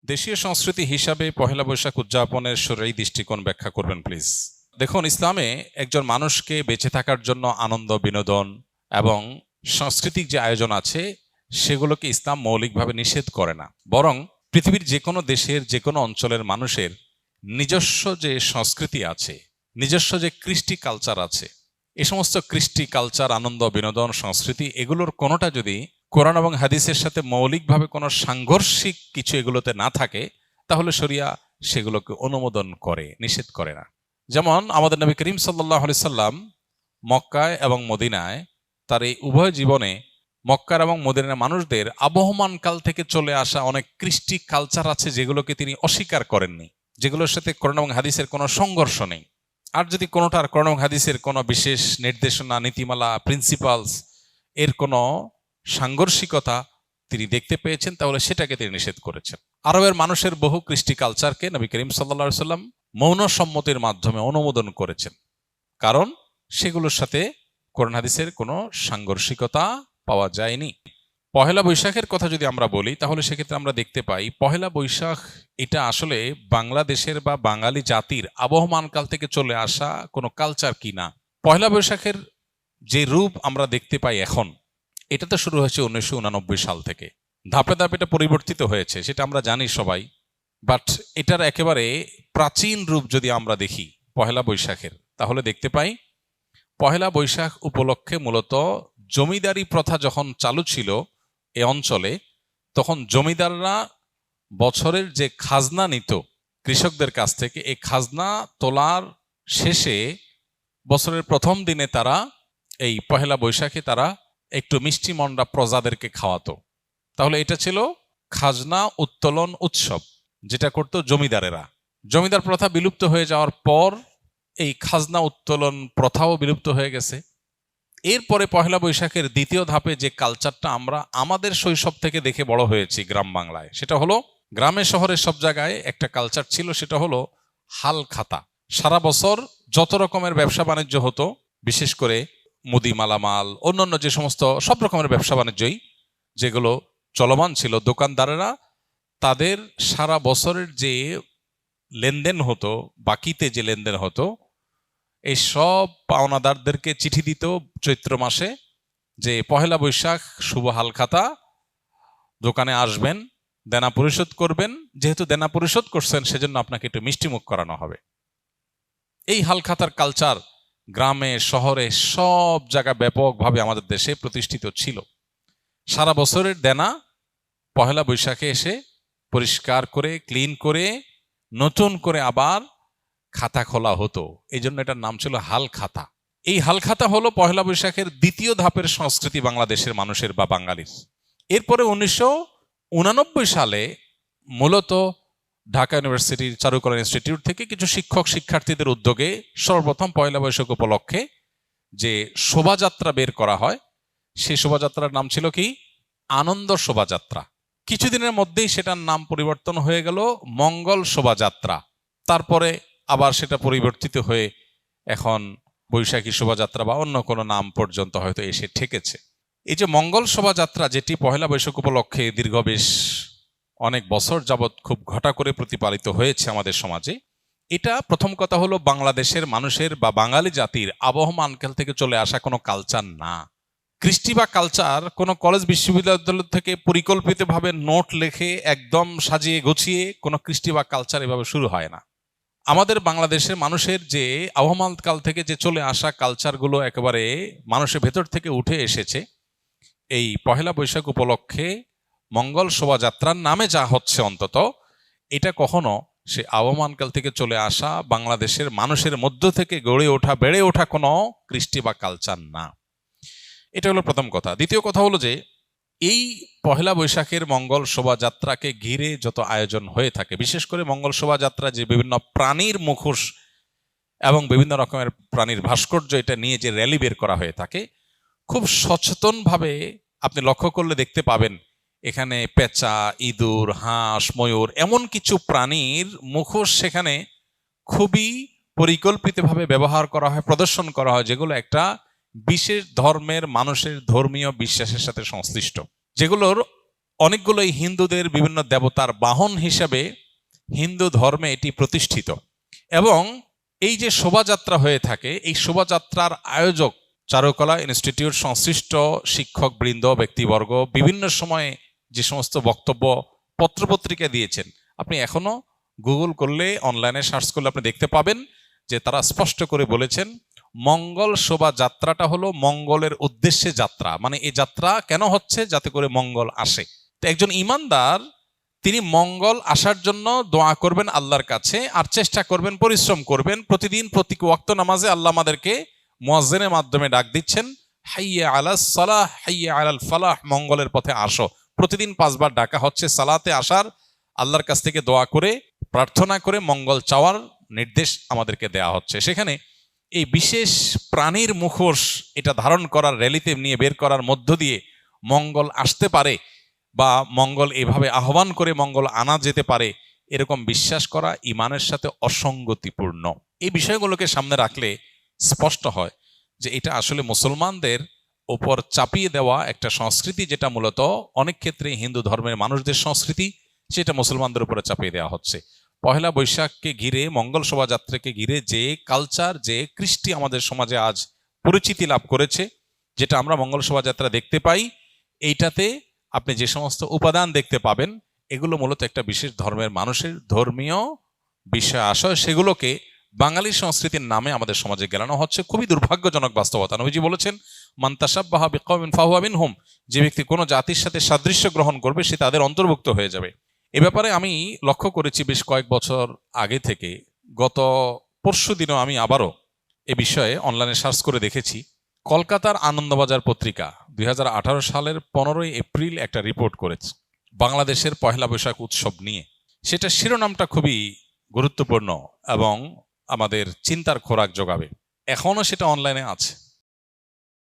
দেশীয় সংস্কৃতি হিসাবে পহেলা বৈশাখ উদযাপনের শরঈ দৃষ্টিকোণ ব্যাখ্যা করবেন প্লিজ। দেখুন, ইসলামে একজন মানুষকে বেঁচে থাকার জন্য আনন্দ, বিনোদন এবং সাংস্কৃতিক যে আয়োজন আছে সেগুলোকে ইসলাম মৌলিকভাবে নিষেধ করে না, বরং পৃথিবীর যে কোনো দেশের যে কোনো অঞ্চলের মানুষের নিজস্ব যে সংস্কৃতি আছে, নিজস্ব যে কৃষ্টি কালচার আছে, এই সমস্ত কৃষ্টি কালচার, আনন্দ, বিনোদন, সংস্কৃতি এগুলোর কোনোটা যদি কোরআন এবং হাদিসের সাথে মৌলিকভাবে কোনো সাংঘর্ষিক কিছু এগুলোতে না থাকে, তাহলে শরিয়া সেগুলোকে অনুমোদন করে, নিষেধ করে না। যেমন আমাদের নবী করিম সাল্লাল্লাহু আলাইহি সাল্লাম মক্কায় এবং মদিনায় তার এই উভয় জীবনে মক্কার এবং মদিনার মানুষদের আবহমান কাল থেকে চলে আসা অনেক কৃষ্টি কালচার আছে যেগুলোকে তিনি অস্বীকার করেননি, যেগুলোর সাথে কোরআন এবং হাদিসের কোনো সংঘর্ষ নেই। আর যদি কোনোটার কোরআন এবং হাদিসের কোনো বিশেষ নির্দেশনা, নীতিমালা, প্রিন্সিপালস এর কোনো সাংঘর্ষিকতা তিনি দেখতে পেয়েছেন, তাহলে সেটাকে তিনি নিষেধ করেছেন। আরবের মানুষের বহু কৃষ্টি কালচারকে নবী করিম সাল্লাল্লাহু আলাইহি সাল্লাম মৌন সম্মতির মাধ্যমে অনুমোদন করেছেন, কারণ সেগুলোর সাথে কোরআন হাদিসের কোনো সাংঘর্ষিকতা পাওয়া যায়নি। পহেলা বৈশাখের কথা যদি আমরা বলি, তাহলে সেক্ষেত্রে আমরা দেখতে পাই পহেলা বৈশাখ এটা আসলে বাংলাদেশের বা বাঙালি জাতির আবহমান কাল থেকে চলে আসা কোনো কালচার কি না। পহেলা বৈশাখের যে রূপ আমরা দেখতে পাই এখন, এটা তো শুরু হয়েছে 1989 সাল থেকে। ধাপে ধাপে এটা পরিবর্তিত হয়েছে, সেটা আমরা জানি সবাই। বাট এটার একেবারে প্রাচীন রূপ যদি আমরা দেখি পহেলা বৈশাখের, তাহলে দেখতে পাই পহেলা বৈশাখ উপলক্ষে মূলত জমিদারি প্রথা যখন চালু ছিল এ অঞ্চলে, তখন জমিদাররা বছরের যে খাজনা নিত কৃষকদের কাছ থেকে, এই খাজনা তোলার শেষে বছরের প্রথম দিনে তারা এই পহেলা বৈশাখে তারা একটু মিষ্টি মন্ডা প্রজাদেরকে খাওয়াতো। তাহলে এটা ছিল খাজনা উত্তোলন উৎসব, যেটা করতো জমিদারেরা। জমিদার প্রথা বিলুপ্ত হয়ে যাওয়ার পর এই খাজনা উত্তোলন প্রথাও বিলুপ্ত হয়ে গেছে। এরপরে পহেলা বৈশাখের দ্বিতীয় ধাপে যে কালচারটা আমরা আমাদের শৈশব থেকে দেখে বড় হয়েছি গ্রাম বাংলায়, সেটা হলো গ্রামে শহরে সব জায়গায় একটা কালচার ছিল, সেটা হলো হাল খাতা। সারা বছর যত রকমের ব্যবসা বাণিজ্য হতো, বিশেষ করে মুদি মালামাল, অন্যান্য যে সমস্ত সব রকমের ব্যবসা বাণিজ্যই যেগুলো চলমান ছিল, দোকানদারেরা তাদের সারা বছরের যে লেনদেন হতো, বাকিতে যে লেনদেন হতো, এই সব পাওনাদারদেরকে চিঠি দিত চৈত্র মাসে যে পহেলা বৈশাখ শুভ হালখাতা, দোকানে আসবেন, দেনা পরিশোধ করবেন, যেহেতু দেনা পরিশোধ করছেন সেজন্য আপনাকে একটু মিষ্টিমুখ করানো হবে। এই হালখাতার কালচার গ্রামে শহরে সব জায়গায় ব্যাপকভাবে আমাদের দেশে প্রতিষ্ঠিত ছিল। সারা বছরের দেনা পহেলা বৈশাখে এসে পরিষ্কার করে, ক্লিন করে, নতুন করে আবার খাতা খোলা হতো। এই জন্য এটার নাম ছিল হাল খাতা। এই হাল খাতা হলো পহেলা বৈশাখের দ্বিতীয় ধাপের সংস্কৃতি বাংলাদেশের মানুষের বা বাঙালির। এরপরে 1989 সালে মূলত ঢাকা ইউনিভার্সিটির চারুকলা ইনস্টিটিউট থেকে কিছু শিক্ষক শিক্ষার্থীদের উদ্যোগে সর্বপ্রথম পয়লা বৈশাখ উপলক্ষে যে শোভাযাত্রা বের করা হয়, সেই শোভাযাত্রার নাম ছিল কি? আনন্দ শোভাযাত্রা। কিছুদিনের মধ্যেই সেটার নাম পরিবর্তন হয়ে গেল মঙ্গল শোভাযাত্রা। তারপরে আবার সেটা পরিবর্তিত হয়ে এখন বৈশাখী শোভাযাত্রা বা অন্য কোনো নাম পর্যন্ত হয়তো এসে ঠেকেছে। এই যে মঙ্গল শোভাযাত্রা, যেটি পহেলা বৈশাখ উপলক্ষে দীর্ঘ বেশ অনেক বছর যাবৎ খুব ঘটা করে প্রতিপালিত হয়েছে আমাদের সমাজে, এটা প্রথম কথা হলো বাংলাদেশের মানুষের বা বাঙালি জাতির আবহমানকাল থেকে চলে আসা কোনো কালচার না। কৃষ্টি বা কালচার কোনো কলেজ বিশ্ববিদ্যালয় থেকে পরিকল্পিতভাবে নোট লেখে একদম সাজিয়ে গুছিয়ে কোনো কৃষ্টি বা কালচার এভাবে শুরু হয় না। আমাদের বাংলাদেশের মানুষের যে আবহমান কাল থেকে যে চলে আসা কালচারগুলো একেবারে মানুষের ভেতর থেকে উঠে এসেছে, এই পহেলা বৈশাখ উপলক্ষে মঙ্গল শোভাযাত্রার নামে যা হচ্ছে, অন্তত এটা কখনো সে আবহমানকাল থেকে চলে আসা বাংলাদেশের মানুষের মধ্য থেকে গড়ে ওঠা, বেড়ে ওঠা কোনো কৃষ্টি বা কালচার না। এটা হলো প্রথম কথা। দ্বিতীয় কথা হলো যে এই পহেলা বৈশাখের মঙ্গল শোভাযাত্রাকে ঘিরে যত আয়োজন হয়ে থাকে, বিশেষ করে মঙ্গল শোভাযাত্রা যে বিভিন্ন প্রাণীর মুখোশ এবং বিভিন্ন রকমের প্রাণীর ভাস্কর্য এটা নিয়ে যে র্যালি বের করা হয়ে থাকে, খুব সচেতনভাবে আপনি লক্ষ্য করলে দেখতে পাবেন এখানে পেঁচা, ইঁদুর, হাঁস, ময়ূর এমন কিছু প্রাণীর মুখোশ সেখানে খুবই পরিকল্পিতভাবে ব্যবহার করা হয়, প্রদর্শন করা হয়, যেগুলো একটা বিশেষ ধর্মের মানুষের ধর্মীয় বিশ্বাসের সাথে সংশ্লিষ্ট, যেগুলোর অনেকগুলোই হিন্দুদের বিভিন্ন দেবতার বাহন হিসাবে হিন্দু ধর্মে এটি প্রতিষ্ঠিত। এবং এই যে শোভাযাত্রা হয়ে থাকে, এই শোভাযাত্রার আয়োজক চারুকলা ইনস্টিটিউট সংশ্লিষ্ট শিক্ষকবৃন্দ ব্যক্তিবর্গ বিভিন্ন সময়ে যে সমস্ত বক্তব্য পত্রপত্রিকা দিয়েছেন, আপনি এখনো গুগল করলে, অনলাইনে সার্চ করলে আপনি দেখতে পাবেন যে তারা স্পষ্ট করে বলেছেন মঙ্গল শোভাযাত্রাটা হলো মঙ্গলের উদ্দেশ্যে যাত্রা। মানে এই যাত্রা কেন হচ্ছে? যাতে করে মঙ্গল আসে। তো একজন ইমানদার তিনি মঙ্গল আসার জন্য দোয়া করবেন আল্লাহর কাছে, আর চেষ্টা করবেন, পরিশ্রম করবেন। প্রতিদিন প্রতি ওয়াক্ত নামাজে আল্লাহ আমাদেরকে মুয়াজ্জিনের মাধ্যমে ডাক দিচ্ছেন, হাইয়া আলাস সালাহ হাইয়া আলাল ফালাহ, মঙ্গলের পথে আসো। প্রতিদিন 5 বার ডাকা হচ্ছে সালাতে আসার, আল্লাহর কাছ থেকে দোয়া করে প্রার্থনা করে মঙ্গল চাওয়ার নির্দেশ আমাদেরকে দেয়া হচ্ছে। সেখানে এই বিশেষ প্রাণীর মুখোশ এটা ধারণ করার, র্যালিতে নিয়ে বের করার মধ্য দিয়ে মঙ্গল আসতে পারে বা মঙ্গল এভাবে আহ্বান করে মঙ্গল আনা যেতে পারে, এরকম বিশ্বাস করা ইমানের সাথে অসঙ্গতিপূর্ণ। এই বিষয়গুলোকে সামনে রাখলে স্পষ্ট হয় যে এটা আসলে মুসলমানদের ওপর চাপিয়ে দেওয়া একটা সংস্কৃতি, যেটা মূলত অনেক ক্ষেত্রে হিন্দু ধর্মের মানুষদের সংস্কৃতি, সেটা মুসলমানদের উপরে চাপিয়ে দেওয়া হচ্ছে। পহেলা বৈশাখকে ঘিরে, মঙ্গল শোভাযাত্রাকে ঘিরে যে কালচার, যে কৃষ্টি আমাদের সমাজে আজ পরিচিতি লাভ করেছে, যেটা আমরা মঙ্গল শোভাযাত্রা দেখতে পাই, এইটাতে আপনি যে সমস্ত উপাদান দেখতে পাবেন, এগুলো মূলত একটা বিশেষ ধর্মের মানুষের ধর্মীয় বিষয় আশয়, সেগুলোকে বাঙালি সংস্কৃতির নামে আমাদের সমাজে গেলানো হচ্ছে। খুবই দুর্ভাগ্যজনক বাস্তবতা। নবীজি বলেছেন, মান তাশাব্বাহা বিকওমিন ফাহুয়া মিনহুম, যে ব্যক্তি কোনো জাতির সাথে সাদৃশ্য গ্রহণ করবে সে তাদের অন্তর্ভুক্ত হয়ে যাবে। এ ব্যাপারে আমি লক্ষ্য করেছি বেশ কয়েক বছর আগে থেকে। গত পরশু দিনও আমি আবারও এ বিষয়ে অনলাইনে সার্চ করে দেখেছি। কলকাতার আনন্দবাজার পত্রিকা 2018 সালের 15ই এপ্রিল একটা রিপোর্ট করেছে বাংলাদেশের পহেলা বৈশাখ উৎসব নিয়ে। সেটা শিরোনামটা খুবই গুরুত্বপূর্ণ এবং আমাদের চিন্তার খোরাক যোগাবে। এখনো সেটা অনলাইনে আছে।